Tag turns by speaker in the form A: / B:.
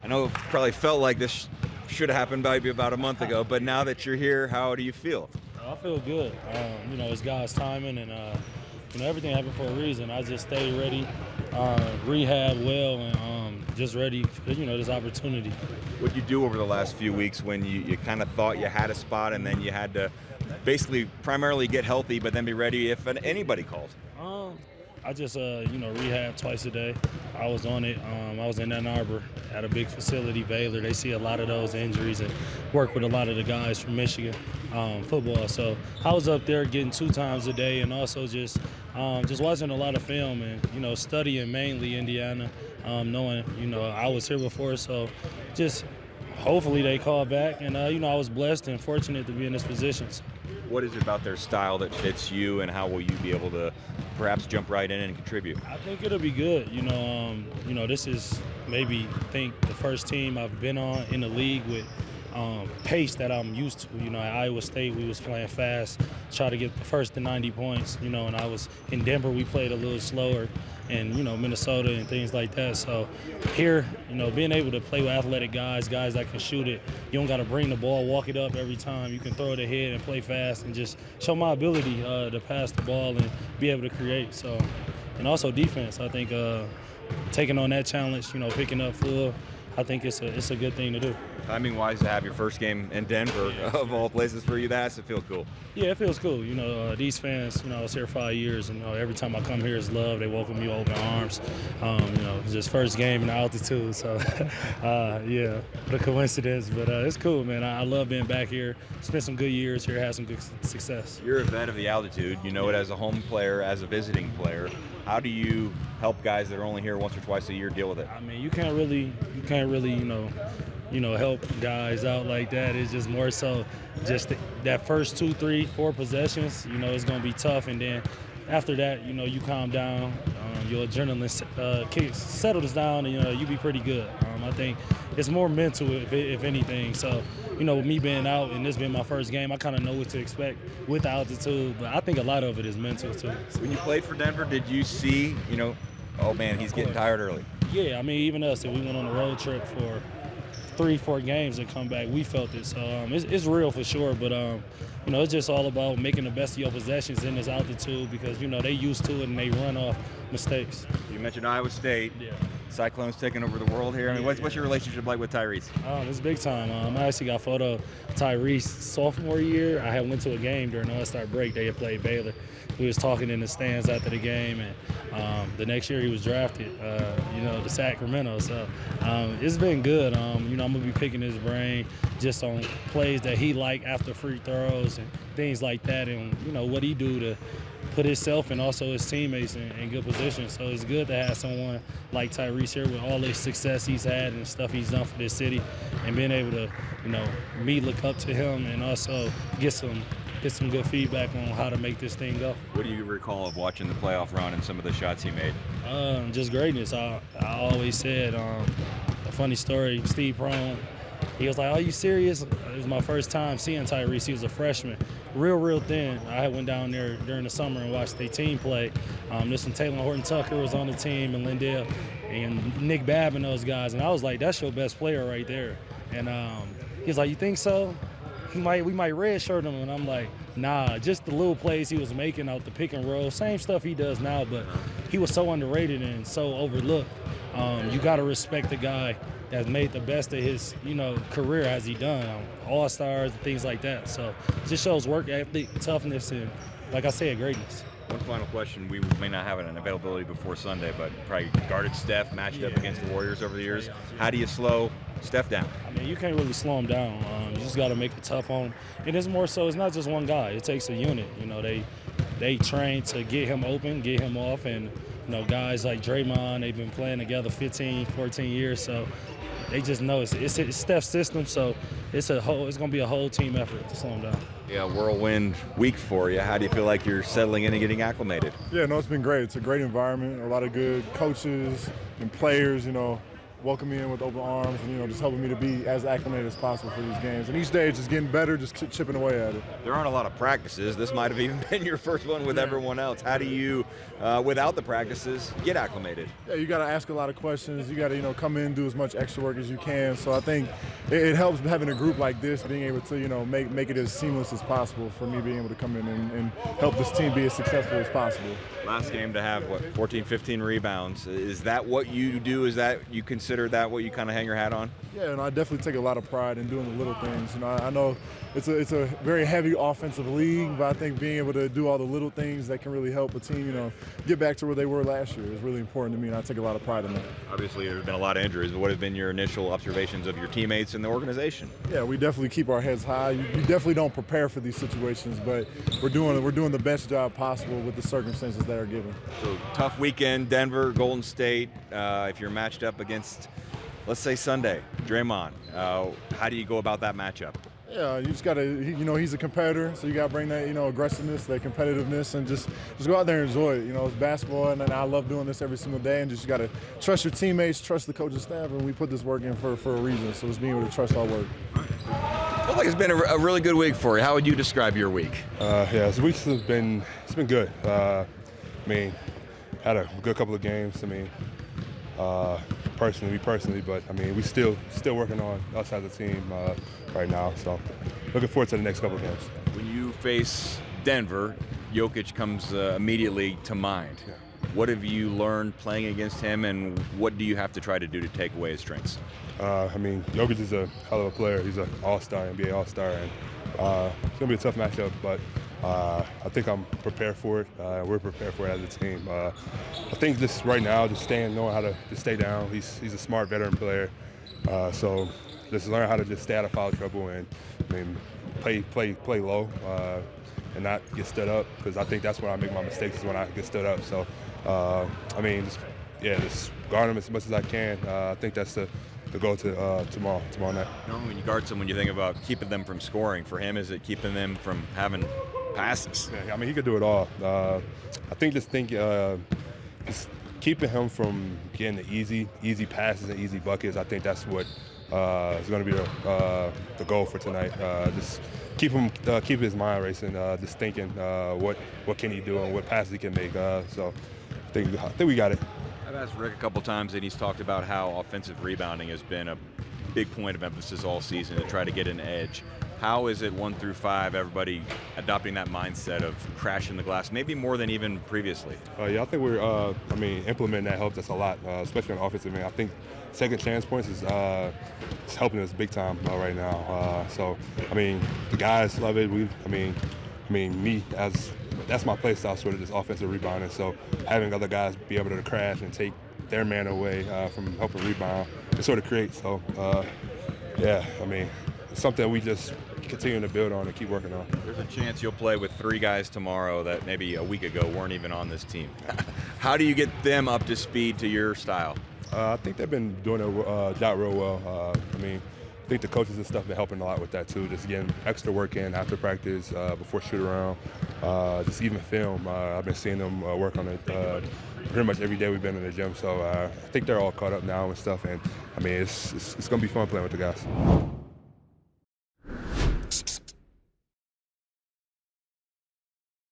A: I know it probably felt like this should have happened maybe about a month ago, but now that you're here, how do you feel?
B: I feel good. It's God's timing, and everything happened for a reason. I just stayed ready, rehab well, and just ready for this opportunity.
A: What you do over the last few weeks when you kind of thought you had a spot and then you had to basically primarily get healthy, but then be ready if anybody calls?
B: I just rehab twice a day. I was on it. I was in Ann Arbor at a big facility, Baylor. They see a lot of those injuries and work with a lot of the guys from Michigan football. So I was up there getting 2 times a day, and also just watching a lot of film and studying mainly Indiana, knowing I was here before. So just hopefully they call back, and I was blessed and fortunate to be in this position. So.
A: What is it about their style that fits you, and how will you be able to perhaps jump right in and contribute?
B: I think it'll be good. This is maybe the first team I've been on in the league with pace that I'm used to. At Iowa State, we was playing fast, try to get the first to 90 points. And I was in Denver, we played a little slower, and Minnesota and things like that. So here, being able to play with athletic guys that can shoot it. You don't got to bring the ball, walk it up every time. You can throw it ahead and play fast, and just show my ability to pass the ball and be able to create. So, and also defense. I think taking on that challenge, picking up full, I think it's a good thing to do.
A: Timing-wise, to have your first game in Denver, of all places for you, that has to feel cool.
B: Yeah, it feels cool. These fans, I was here 5 years, and every time I come here is love. They welcome me with open arms. It's just first game in altitude, so what a coincidence. But it's cool, man. I love being back here. Spent some good years here, had some good success.
A: You're a vet of the altitude. You know it as a home player, as a visiting player. How do you help guys that are only here once or twice a year deal with it?
B: I mean, you can't really, help guys out like that. It's just more so just that first 2, 3, 4 possessions, it's going to be tough. And then after that, you calm down, your adrenaline settles down, and, you be pretty good. I think it's more mental, if anything. So, with me being out and this being my first game, I kind of know what to expect with the altitude. But I think a lot of it is mental, too.
A: When you played for Denver, did you see, oh, man, he's getting tired early?
B: Yeah, I mean, even us, if we went on a road trip for 3-4 games and come back, we felt it. So it's real for sure, but it's just all about making the best of your possessions in this altitude, because they used to it and they run off mistakes.
A: You mentioned Iowa State.
B: Yeah.
A: Cyclones taking over the world here. I mean, what's your relationship like with Tyrese?
B: It's big time. I actually got a photo of Tyrese sophomore year. I had went to a game during the All-Star break. They had played Baylor. We was talking in the stands after the game, and the next year he was drafted, to Sacramento. So it's been good. I'm gonna be picking his brain just on plays that he like after free throws and things like that, and what he do to put himself and also his teammates in good position. So it's good to have someone like Tyrese here with all the success he's had and stuff he's done for this city, and being able to, me look up to him and also get some good feedback on how to make this thing go.
A: What do you recall of watching the playoff run and some of the shots he made?
B: Just greatness. I always said, a funny story, Steve Prohm, he was like, "Are you serious?" It was my first time seeing Tyrese. He was a freshman, real thin. I went down there during the summer and watched their team play. There's some Taylor Horton-Tucker was on the team, and Lindell, and Nick Babb and those guys. And I was like, "That's your best player right there." And he was like, "You think so? We might redshirt him." And I'm like, "Nah, just the little plays he was making out the pick and roll, same stuff he does now, but he was so underrated and so overlooked. You got to respect the guy that's made the best of his, career as he done, all-stars and things like that. So it just shows work ethic, toughness, and, like I said, greatness."
A: One final question. We may not have an availability before Sunday, but probably guarded Steph, matched up against the Warriors over the years. How do you slow Steph down?
B: I mean, you can't really slow him down. You just got to make it tough on him. And it's more so, it's not just one guy. It takes a unit. They train to get him open, get him off, and guys like Draymond, they've been playing together 15, 14 years, so they just know it's Steph's system, so it's going to be a whole team effort to slow him down.
A: Yeah, whirlwind week for you. How do you feel like you're settling in and getting acclimated?
C: Yeah, no, it's been great. It's a great environment, a lot of good coaches and players, welcoming me in with open arms and, just helping me to be as acclimated as possible for these games. And each day it's just getting better, just chipping away at it.
A: There aren't a lot of practices. This might have even been your first one with everyone else. How do you, without the practices, get acclimated?
C: Yeah, you got to ask a lot of questions. You got to, come in and do as much extra work as you can. So I think it helps having a group like this, being able to, make it as seamless as possible for me being able to come in and help this team be as successful as possible.
A: Last game to have, 14, 15 rebounds. Is that what you do? Is that you consider that what you kind of hang your hat on?
C: Yeah, and I definitely take a lot of pride in doing the little things. I know it's a very heavy offensive league, but I think being able to do all the little things that can really help a team, get back to where they were last year is really important to me, and I take a lot of pride in that.
A: Obviously, there's been a lot of injuries, but what have been your initial observations of your teammates and the organization?
C: Yeah, we definitely keep our heads high. You definitely don't prepare for these situations, but we're doing the best job possible with the circumstances that are given.
A: So tough weekend, Denver, Golden State. If you're matched up against, let's say Sunday, Draymond, how do you go about that matchup?
C: Yeah, you just got to, he's a competitor, so you got to bring that, aggressiveness, that competitiveness, and just go out there and enjoy it. It's basketball, and I love doing this every single day, and just got to trust your teammates, trust the coaching staff, and we put this work in for a reason, so it's being able to trust our work.
A: I feel like it's been a really good week for you. How would you describe your week?
D: This week's been good. Had a good couple of games. Personally, but we still working on us as a team right now. So looking forward to the next couple of games.
A: When you face Denver, Jokic comes immediately to mind.
D: Yeah.
A: What have you learned playing against him, and what do you have to try to do to take away his strengths?
D: Jokic is a hell of a player. He's an all-star, NBA all-star, and it's gonna be a tough matchup, but I think I'm prepared for it. We're prepared for it as a team. I think just right now, knowing how to just stay down. He's a smart veteran player, so just learn how to just stay out of foul trouble and play low and not get stood up, because I think that's when I make my mistakes, is when I get stood up. So just guard him as much as I can. I think that's the goal to tomorrow night.
A: Normally, when you guard someone, you think about keeping them from scoring. For him, is it keeping them from having passes?
D: Yeah, he could do it all. I think just keeping him from getting the easy passes and easy buckets. I think that's what is going to be the goal for tonight. Just keep his mind racing. Just thinking what can he do and what passes he can make. So I think we got it.
A: I've asked Rick a couple times, and he's talked about how offensive rebounding has been a big point of emphasis all season to try to get an edge. How is it 1 through 5, everybody adopting that mindset of crashing the glass, maybe more than even previously?
D: I think we're, implementing that helps us a lot, especially on offensive end. I think second chance points is helping us big time right now. The guys love it. That's my play style, sort of just offensive rebounding. So having other guys be able to crash and take their man away from helping rebound, it sort of creates. So, it's something we just continue to build on and keep working on.
A: There's a chance you'll play with 3 guys tomorrow that maybe a week ago weren't even on this team. How do you get them up to speed to your style?
D: I think they've been doing a job real well. I think the coaches and stuff have been helping a lot with that too, just getting extra work in after practice, before shoot around, just even film. I've been seeing them work on it pretty much every day we've been in the gym, so I think they're all caught up now and stuff, and it's going to be fun playing with the guys.